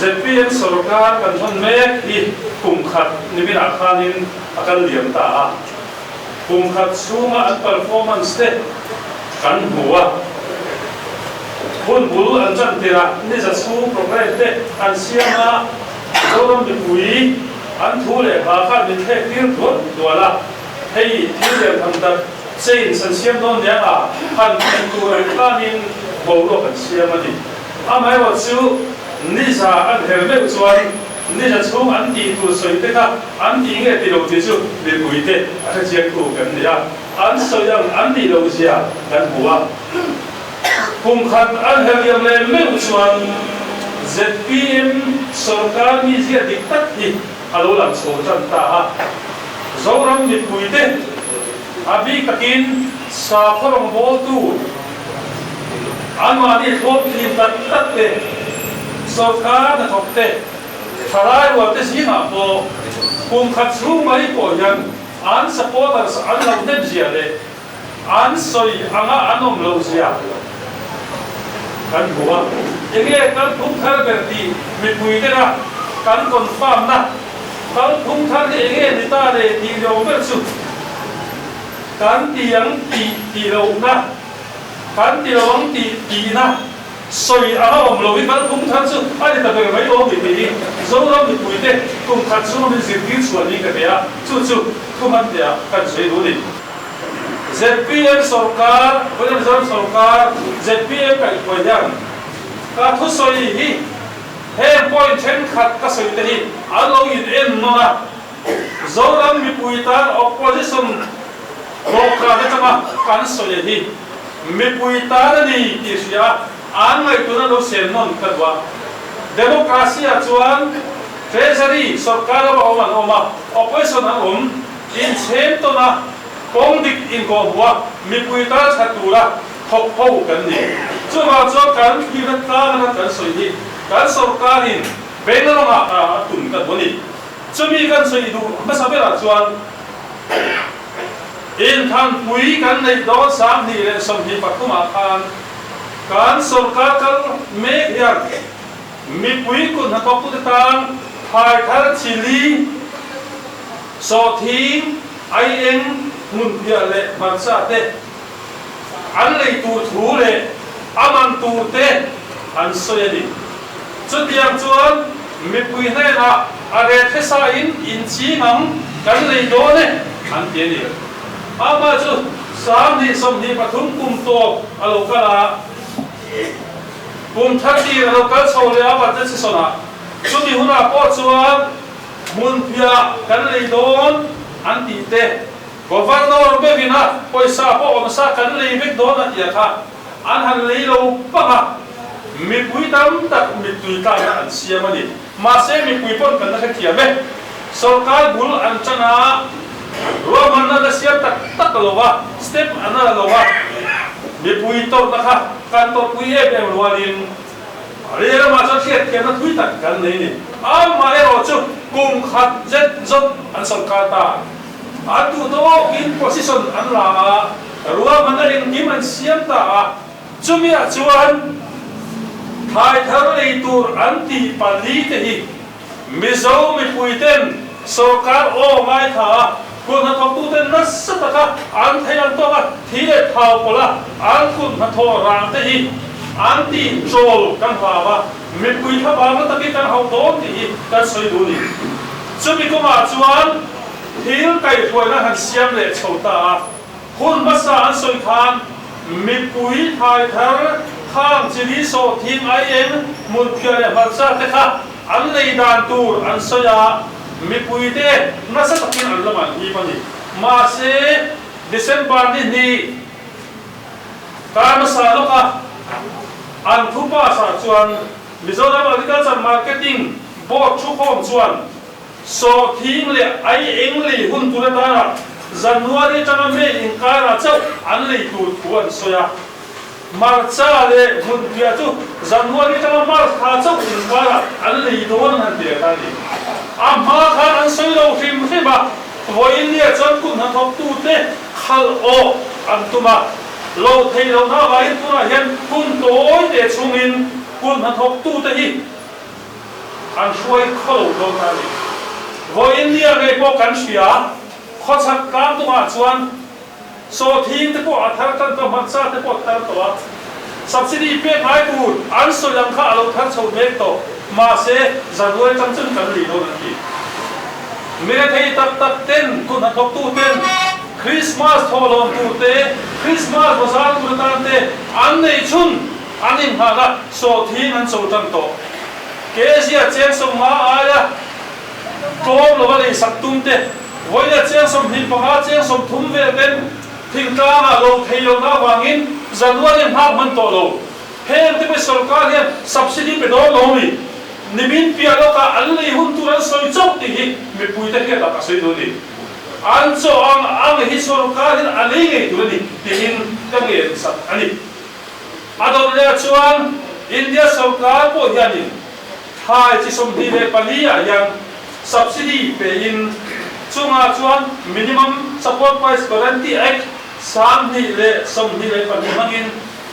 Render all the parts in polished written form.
ZPM sarkar kan thon mek hi kum khat nimin akhanin akal liam ta kum khat sunga an performance te kan huwa hun bulu an chan tira ni za su program te an siama zoram de pui an thule ba kha min the tir thot dola hei thil le tham ta sein san siam don ya a han tu khanin bolo kan siama ni amai wa chu ni sa an helme chuan ni sa chung an ti tu soi te ka an ti nge ti lo ti chu de pui te a tha chiang tu kan ya an so yang an ti lo sia kan huwa kum khat an heliam le me chuan ZPM sarkar ni zia dik tak hi alo lam so chan ta ha zoram ni pui te abi takin sa khorong bol tu anwani thop ni tak tak te sarkar na thop te tharai wa te sina po kum khat chu mai po yan an supporters an lo dem zia le an soi anga anom lo zia kan huwa ege kan thum thar berti mi pui te na kan confirm na kan thum thar ege ni ta le ti lo ber su kan tiang ti lo na kan ti lo ti na soi anga om lo kan thum thar su ani ta be mai lo mi mi zo lo mi pui te kum khat su mi zir ki su ni ka ya chu thuman ya kan sei lu ni ZPM sarkar William sarkar ZPM ka ikoyan ka thu soi hi he point chen khat ka soi te hi alo in em no na zoram mi puitan opposition ro ka de chama kan soi hi mi puitan ni ti sia an ngai tu na lo sen non ka wa democracy a chuan treasury sarkar ba oma opposition an in chen to na kong dik in ko huwa mi pui ta chatura thok ho kan ni chuwa cho kan ki na ta na kan soi ni kan sarkar in benalo ma tun ka boni chumi kan soi du ma sabera chuan in than pui kan nei do sam ni le som hi patuma khan kan sarkar kal me ya mi pui ko na ko pu ta hai thar chili so thi ai en mun pia le marsa te an lei tu thu le aman tu te an soyadi chutiang chuan mi pui ne na are thesa in chi ngam kan lei do ne an te ni ama chu sam ni som ni pathum kum to alo kala kum thati alo kal so le aba te sona chuti huna po chuan mun pia kan lei don an ti te governor bevina poisa po omsa kan lei bek do na tia kha an han lei lo pa ma mi pui tam tak mi tui ta an siam ani ma se mi pui pon kan na thia me sarkar bul an chana ro man na da siam tak lo wa step ana lo wa mi pui to na kha kan to pui e be lo walin re ma sa thiet ke na thui tak kan nei ni a ma e ro chu kum khat jet zot an sarkar ta atu do in position an la ruwa manarin kim an siam ta chumi a chuan thai thar lei tur anti pali te hi mizo mi puiten sarkar o mai tha kun na thok tu ten na sataka an thai an to ka thile thau pola an kun na tho rang te hi anti troll kan hawa mi pui tha ba ta ki kan hau do ti kan soi du ni chumi ko ma chuan thil kai thoi na han siam le chota hun basa an soi khan mi pui thai thar khang chili so thim ai en mun phia le harsa te kha an lei dan tur an soya mi pui te na sa takin an laman hi pani ma se December ni ka ma sa lo ka an thupa sa chuan Mizoram Agriculture Marketing Board chu khom chuan so thing le ai eng le hun tu ta January chama me in kara chau an le tu thuan soya marcha le hun pia chu January chama mar kha chau in kara an le don han de ta ni a ma kha an soi lo thim the ba voin ne chan ku na thok tu te khal o an tuma lo thei lo na vai tu na hian kun toi te chungin kun na thok tu te hi an huai kholo do tani vo India ngai po kan sia khochak kam tu ma chuan so thing te po athar tan to matsa te po tar to subsidy pe ngai tu an so yang kha alo thar chho mek to ma se zanoi tam chun kan li do nan ki mere thei tak tak ten kun athok tu ten Christmas tholom tu te Christmas bazar tu tan te an nei chun anin ha la so thing an so tam to kesia chen so ma aya tom lo ba sak tum te voina chen som hin pa chen som thum ve ten thing ta ha lo thei lo na wangin January ha man to lo hem te pe sarkar he subsidy pe do lo mi nimin pia lo ka alli hun tu ran soi chok ti hi me pui te ke ta ka soi do ni an so ang hi sarkar hin ali nge tu ni ti hin ka nge sa ani adon le chuan India sarkar po hianin thai chi som di le pania yang subsidy pe in chunga chuan minimum support price guarantee act sam ni le som ni le pani hangin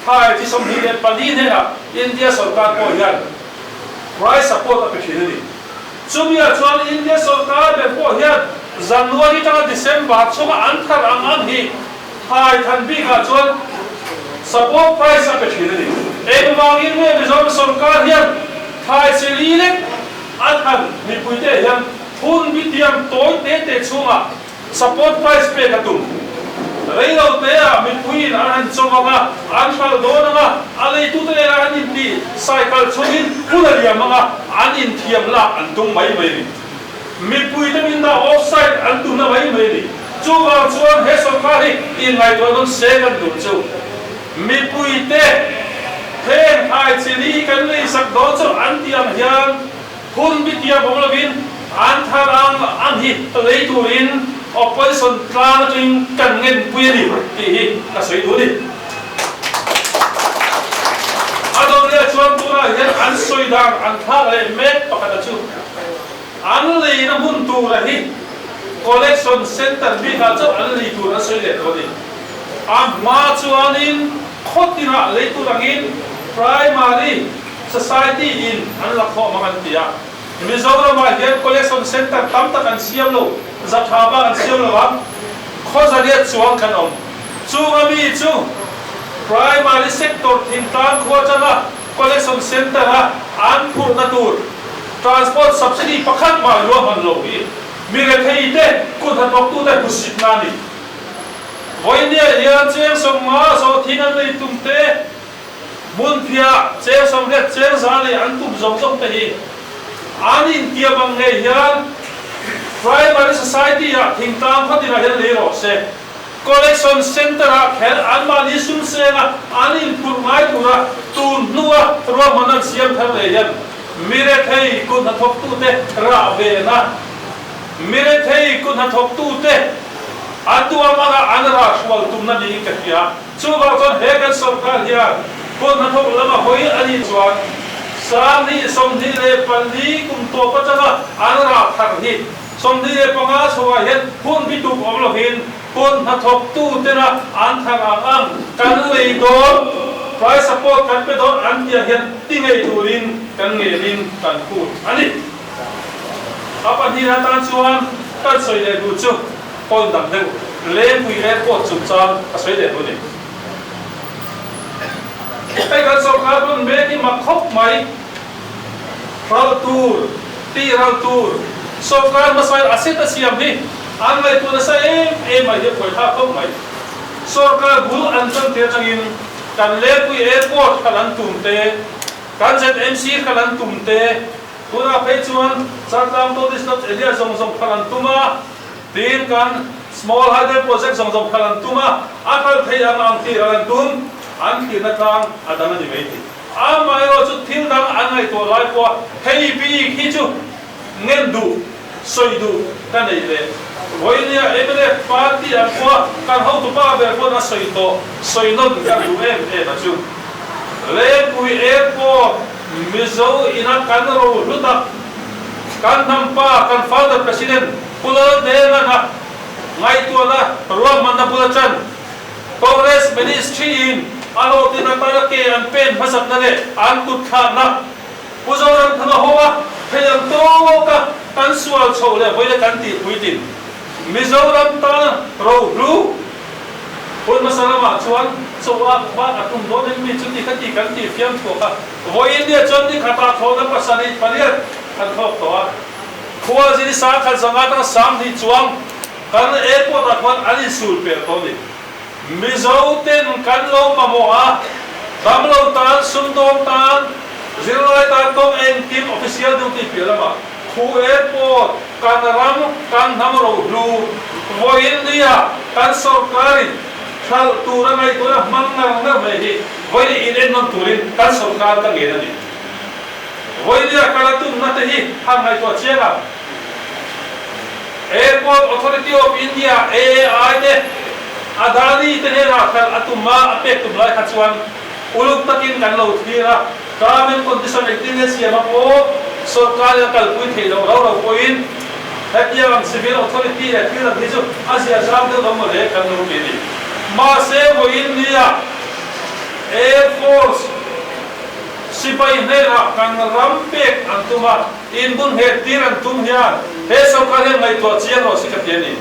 thai chi som ni le pani ne ha India sarkar po hian price support a pe ni chumia chuan India sarkar be po hian January ta December chunga an thar ang hi thai than bi ka chuan support price a pe ni ekmangin me Mizoram sarkar hian thai seli le athan ni puite hian hun bi tiam toy te chunga support price pe ka tum reilo te a mi puin an chunga ma an phal do na alei tu te ra ni ti cycle chungin pularia manga an in thiam la an tung mai mai ni mi pui te min da offside an tu na mai mai ni chuwa chuan he sarkar hi in ngai do non second du chu mi pui te then ai chili kan nei sak do chu an tiam hian hun bi tia bomlovin an tharang an hi lei turin opposition tlang twin kan ngen puini ti hi ka soi du ni adon le chuan tu na hian an soi dang an tha le mek pakata chu an lei na mun tu ra hi collection center bi ka chu an lei tu na soi le do ni am ma chuanin khotina lei tu langin primary society in an la kho mangan tia Mizoram ma hian collection center tam tak an siam lo zathaba an siam lo wa kho zaria chuang kan om chunga mi chu primary sector thing tang kho changa collection center ha an phur na tur transport subsidy pakhat ma lo man lo hi mi re thei te ku tha tok tu te pusit na ni voinia hian cheng som ma so thingan nei tum te mun phia cheng som le cheng za le an tum zong zong te hi anin kia bang nge hian primary society ya thing tang khatina hian le ro se collection center a khel an ma ni sum se na anin pur mai pura tun nuwa ro manan siam thar le hian mire thei kun na thok tu te ra ve na mire thei kun na thok tu te atua ma anra swal tum na ni ka kia chu ba kon he kan sarkar hian kun na thok lama hoi ani chuan Sani somdi le pandi kum to pachanga anra thar hi somdi le panga sowa het hun bitu omlo hin kun na thok tu tena an thar ang kan lei do price support kan pe do an tia hian tingai turin kan nge rin kan ku ani apa ni na tan chuan kan soi le du chu kon dam de le pui le ko chu chan a soi le do ni ai kan sarkar bun me ki makhop mai ral tur ti ral tur sarkar masai aset asiam hi an mai tu na sa em mai de koi tha khop mai sarkar bul an chang te changin kan le pui airport kalan tum te kan ZMC kalan tum te pura phei chuan sartam to this not area zong zong kalan tuma tin kan small hydro project zong zong kalan tuma akal thei ang ti kalan tum an ki na tang adana ni mai ti amai ro chu thil dang angai to lai ko hei pi khi chu ngen du soi du kan nei le voinia emre party a ko kan ho tu pa be ko na soi non kan du na chu le pui airport mizo ina kan ro luta kan nampa kan father president pula de na ngai tu la ro man na pula chan Congress ministry in alo tinatala ke an pen phasap na le an kut kha na puzoram thanga hoa pheyam lo chau le boile kan ti puitin Mizoram ta ro lu pun masalama chuan chowa ba atum do den mi chuti khati kan ti fiam tho ka voi india chon ni khata tho da pasani paliat kan tho to a khua ji sa khan sanga ta sam ni chuang kan airport a khon ali sul pe to ni Mizo ten kan lo ma mo a dam lo tan sum dom tan zero tan tong en team official duty pe lama khu airport kan ram kan nam ro lu voi india kan sarkari Thal tura ngai tura mangal na mai hi voi in en non turin kan sarkar ka ngena ni voi dia kala tu na te hi hang ngai to chenga Airport Authority of India AAI te adani te ne ra kal atuma apek tu lai khachuan uluk takin kan lo thira government condition activity ya ma ko sarkar ya kal pui the lo ro point hatia ang civil authority ya thira hijo asia sam de lo mo le kan lo ni ma se wo India Air Force sipai nera kan rampek antuma inbun he tiran tum hian he sarkar ngai to chian ro sikatiani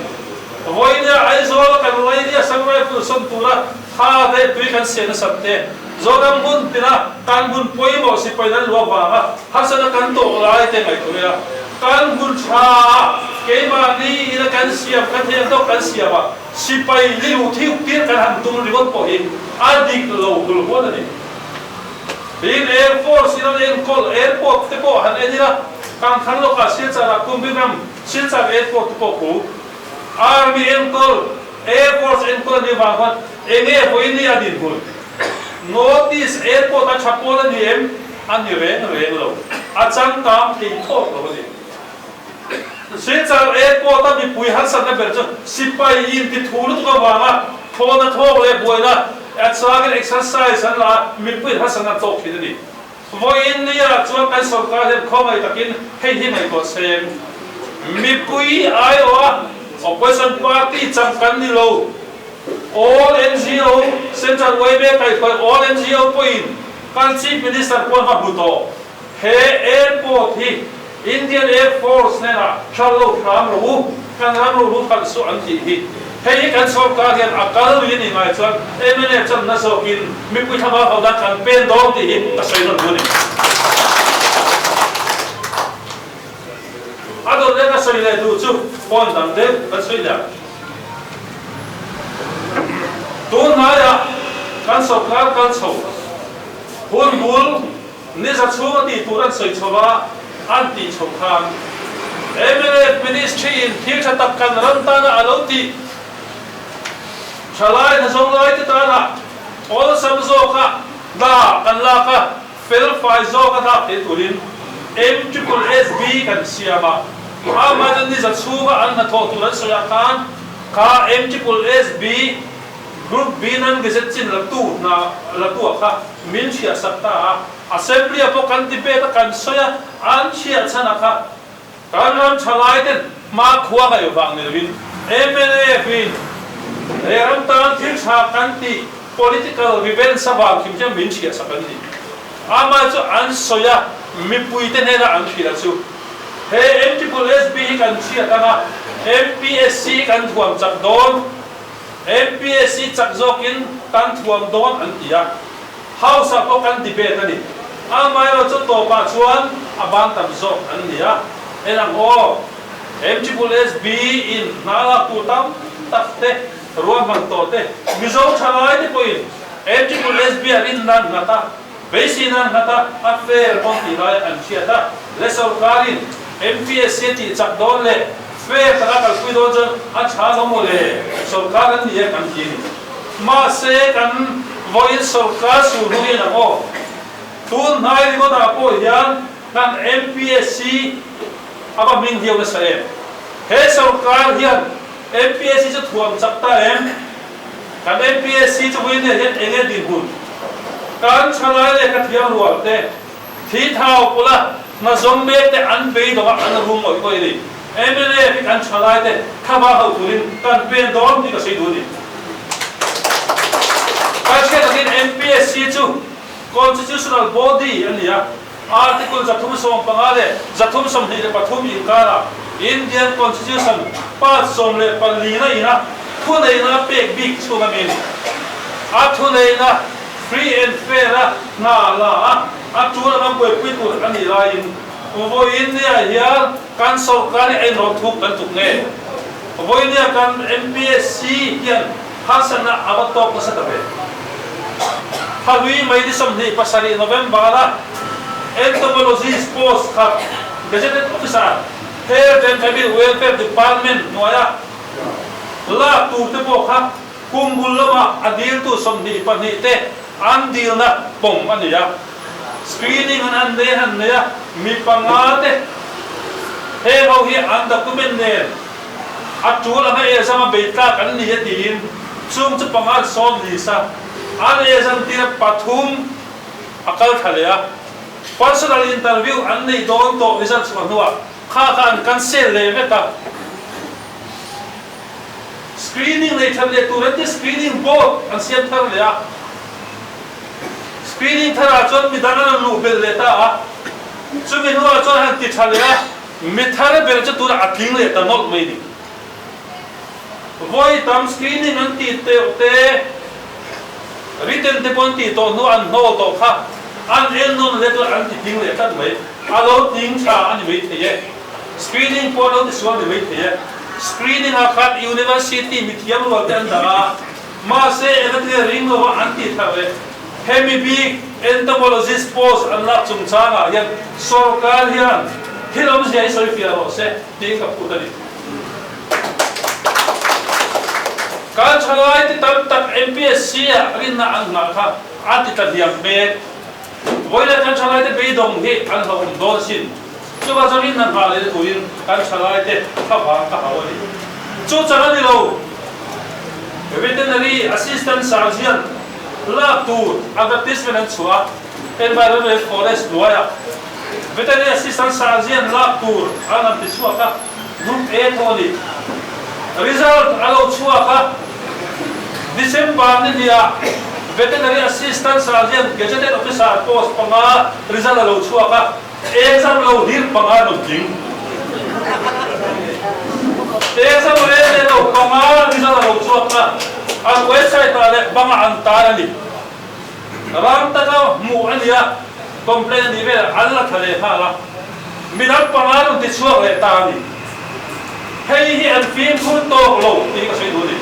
voinia ai zol kan loinia sangrai pu son tura ha de tui kan sen sabte zodam bun tina kan bun poimo sipai dan lo ba hasana kan to lai te ngai to ya kan bun cha ke ma ni ina kan siap kan he to kan siapa sipai liu thiu tir kan han tum ribot po hi adik lo dul ho ni in Air Force in an airport te po han enira kan khan lo ka silchara kumbinam silchar airport po ku Army enkol Air Force enkol ni ba khan enge po India din bul notice airport a chapola ni em an ni reng lo acham tam ti thok lo ni silchar airport a bi pui han san na ber cho sipai in ti thulu to ba ma thona thok le boina Atsagan exercise an la mipui hasana tok hidani voi India chuan kan sarkar hem khomai takin hei hi mai ko sem mipui ai wa opposition party cham kan ni lo all NGO central way be kai ko all NGO point kan chief minister ko ha buto he airport hi Indian Air Force ne na chalo ram ro kan ram ro kan su an hi hei kan sarkar hian akal wi ni ngai chuan emene chan na so in mi pui thama hoda kan pen dong ti hi a sai non buni ador le ka sai le du chu pon dam de ka sai la tu na ya kan sarkar kan chho hun bul ni za chu ti turan sai chowa an ti chokhan emene ministry in thil tha tak kan ran ta na alo ti Chalai na zong lai te ta na all sam zo ka da kan la ka fel fai zo ka da te turin MSSB kan siama ama jan ni za chuwa an na tho turan soya kan ka MSSB group B nan geset chin la tu ka min chia sakta assembly apo kan ti pe ta kan soya an chia chana ka kan ram chalai ten ma khuwa ga yo bang ne win MLA win Eram tan thil sa kanti political revenge sabang kim jam min chia sakani ama chu an soya mi pui te ne la an thila chu he MSSB kan chia kana MPSC kan thuam chak don MPSC chak zokin kan thuam don an tia house apo kan debate ani ama yo chu to pa chuan abang tam zok an nia enang o MSSB in nala putam takte ruang mang tote mizo chalai te point MSSB arin nan ngata basinan ngata affair kon ti lai an chiata le sarkarin MPSC ti chak don le fair ta kal kui don jan a cha lo mo le sarkaran ni kan ti ma se kan voi sarkar su ru na mo tun nai ri mo da po yan kan MPSC aba min hiu na sa he sarkar hian MPSC cho thuam chakta em kan MPSC cho win ne het enge din hun kan chalai le ka thiam rual te thi thau pula na zombe te an be do an rum oi koi ri MLA kan chalai te khaba hau turin kan pen dom ti ka sei du ni ka che ta MPSC chu constitutional body ania article zathum som pangale zathum som ni le pathum in kara Indian Constitution pa som le pali na ina thu nei na pek big chunga min a thu nei na free and fair na la a tu na boi pui tu ani la in vo India hian kan sarkar ai no thuk kan tuk nge vo India kan MPSC hian hasana abatok na sa tabe halui mai di som ni pasari November la entomologist post khat gazetted officer Health and Family Welfare Department noya la tu te bo kha kumbul lama adil tu som ni pani te an dil na pong ania screening an de han ne mi pangate he ho hi an document ne atul ana e sama beta kan ni tin chung chu pangal som ni sa an e san tira pathum akal thalea personal interview an nei don to results manua kha kan cancel le veta screening nei thale turante screening board an siam thar le screening thara chon mi dana lu bel le ta chumi nuwa chon han ti thale mi thare bel cha tur athing le ta nok mai ni voi tam screening an ti te written te pon ti to no an no to kha an en non le to an ti ting le ta mai alo ting cha an mai the ye screening pon no this one mai the ye screening a khat university mi thiam lo tan da ma se evaluate ring lo an ti thawe hemi big entomologist post an la chung changa yan sarkar hian hilom jai soi fia ro se ti ka putani kan chalai ti tam tak MPSC a rin na an na kha ati ta diam be voila kan chalai te be dong hi an ho don sin chu ba charin nan ha le tuin kan chalai te kha ba ka hawani chu chana ni lo veterinary assistant surgeon la tu advertisement an chua environmental forest loya veterinary assistant surgeon la tu an ti chua ka num e thoni result alo chua ka December ni dia veterinary assistant surgeon gazetted officer post panga result alo chua ka exam lo dir panga no jing exam le lo panga result alo chua ka an website ale banga an tarani ram ta ka mu ania complain ni ve alla thale hala midal panga no ti chua le tani hei hi an film khun to lo ti ka sei du ni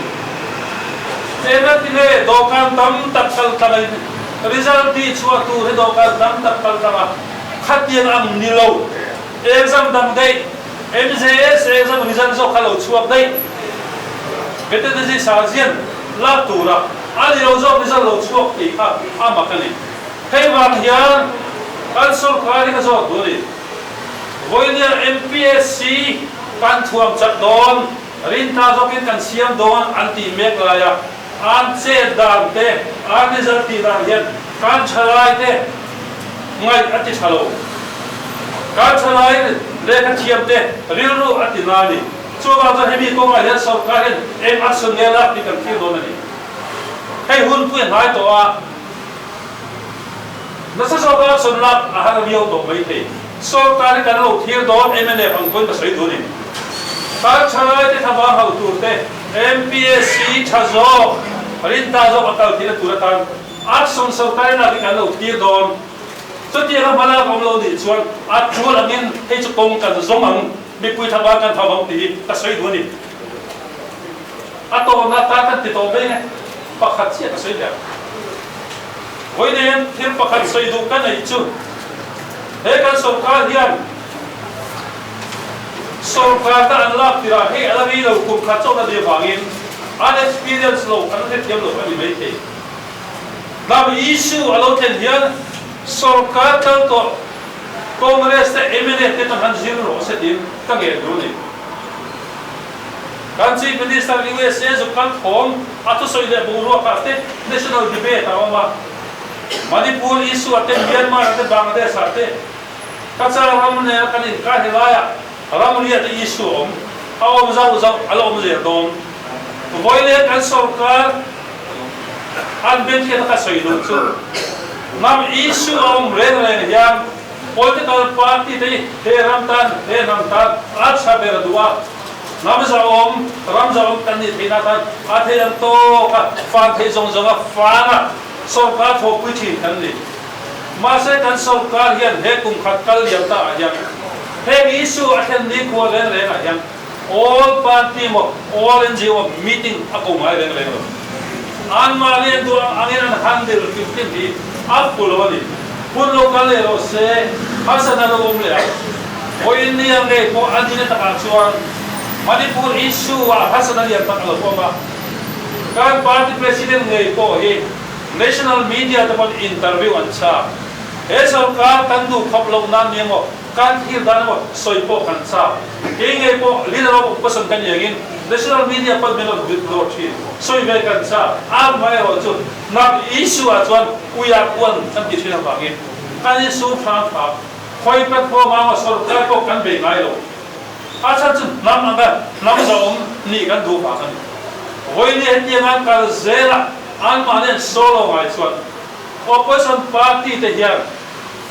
ena ti le dokan tam tak kal kal result ti chua tu he dokan tam tak kal kal khatian am ni lo exam dam dai MJS exam result so khalo chua dai veterinary surgeon la tura ani lo zo result lo chua ti kha amakani hei wang hian an sarkar ka zo du ni voinia MPSC kan thuam chat don rin ta zokin kan siam don anti mek laya an che dan te an result ti dan hian kan chalai te ngai ati chalo kan chalai le ka thiam te rilru ati nani chuwa to hemi ko ma hian sarkar hian em action nge la ti kan thil don ani hei hun pui hai to a nasa sarkar son lak a har bio to mai the sarkar kan lo thil don MNA phang koi ka sei du ni kan chalai te thaba hau tur te MPSC chazo rin ta zo atal thila turatan action sarkar na ti kan lo thil don so ti ra mala kom lo ni chuan a chul angin hei chu kong kan zong ang mi pui thaba kan thabang ti ka sei du ni a to na ta kan ti to be pakhat sia ka sei ya voi nen thil pakhat sei du kan ai chu he kan sarkar hian sarkar ta unlock tira he alawi lo kum kha chona de bangin an experience lo kan the thiam lo ani mai the dam issue alo then hian sarkar tal to congress te MNA te tan han zero se din ka ge du ni kan chief minister USA zo kan form atu soi le buru ka te national debate awama Manipur issue ate Myanmar ate Bangladesh ate kacha ram ne kan in ka hilaya ram ri ate issue aw zau alo mje dom voile kan sarkar an ben ke ta soi do chu nam issue om ren hian political party te he ramtan acha beradua ramza om kan ni thina tan athe an to ka fan the jong jong fa na sarkar tho puchi kan ni ma se kan sarkar hian he kum khat kal yam ta hian he issue athen ni ko len len a hian all party mo all NGO meeting ako ngai len len an ma le do angin an handle 15 di appulo ni pun local ero se asana lo omle o inni ange ko andine ta chuan Manipur issue wa hasana lian tak lo ma kan party president ngai ko he national media ta interview an cha he sarkar kan du khaplo nan ni mo kan hil dan mo soipo kan cha ke ngai po leader of opposition kan yagin national media pa melo withdraw thi soi ve kan cha a mai ho chu na issue a chuan uya kwan kan ti thina bangin kan issue phang pha khoi pat pho ma sarkar ko kan be ngai lo acha chu nam zom ni kan du pa kan hoi ni heti ngan kal zela an ma len solo ngai chuan opposition party te hian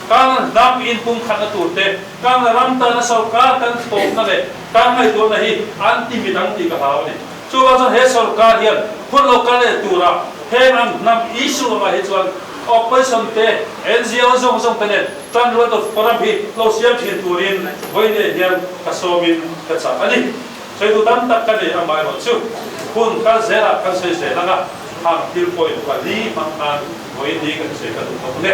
kan nam in pung khan tu te kan ram ta na sarkar kan tok na le kan ngai do na hi anti midang ti ka haw ni chu ba he sarkar hian phun lokal le tura he nam issue ma he chuan opposition te NGO zong te ne tan lo to param hi lo siam thin turin hoi ne hian ka somin ka cha ani sei du tam tak ka ne amai ro chu phun ka zera kan sei se langa ha til point ka li mang an hoi ni kan sei ka tu ne